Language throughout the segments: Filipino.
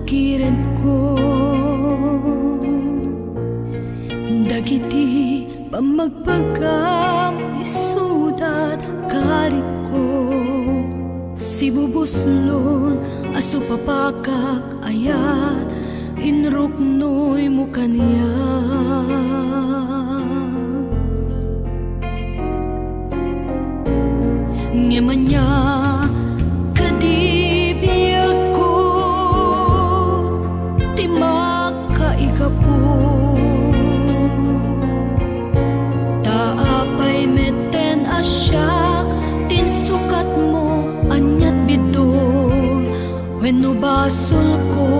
kiren ko dagiti pamagpagam isudat karit ko sibubuslon aso papakak ayat inruknoy mo kaniya ngemanya kadibiyag ko timak kaikapo taapay meten asyak tinsukat mo anyat bidon wenno basol ko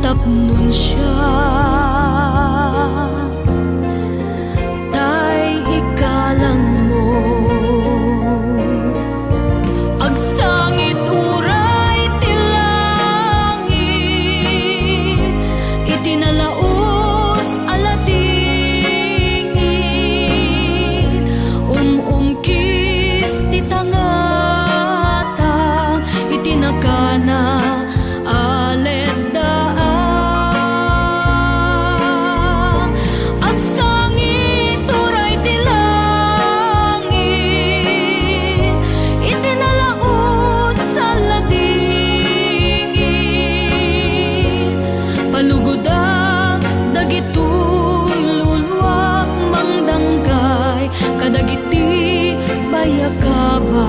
tapnon siya tay ikalang mo agsangit uray tilangit itinalaos aladingit umkis titangata itinakana kadagiti bayakaba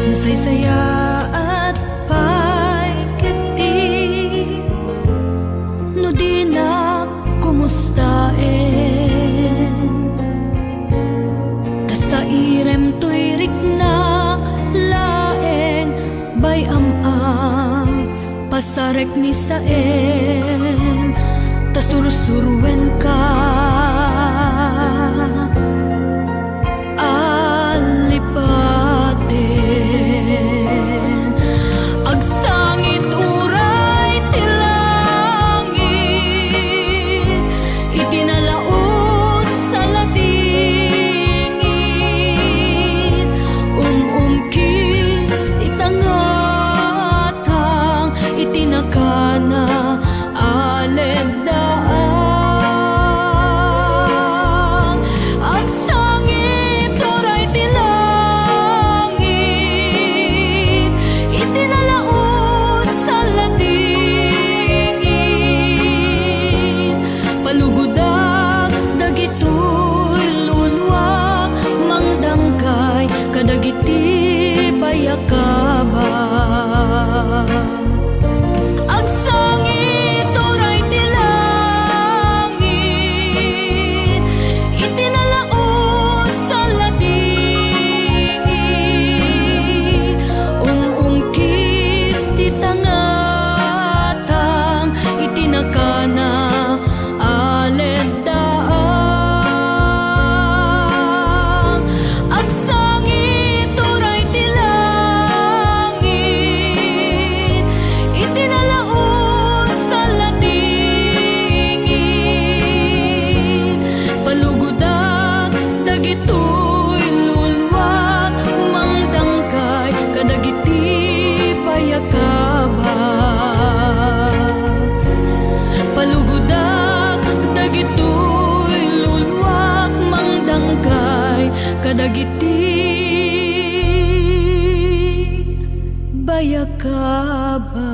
nasaysaya irem to'y riknak laeng bay amang pasarek ni saem tasursurwen ka alipaten agsangit uray tilangit itinalaos sa itinakana aleddaang agsangit oray tilangit itinalaos sa latingit palugudak dagitoy lunwak mangdangkay kadagiti bayakaba agsangit oray tilangit itinalaos sa latingit umkis titangatang itinakana aleddaang agsangit oray tilangit itinalaos sa latingit palugudak dagitoy lulwak mangdangkay kadagiti payakaba palugudak dagitoy lulwak mangdangkay kadagiti bayakaba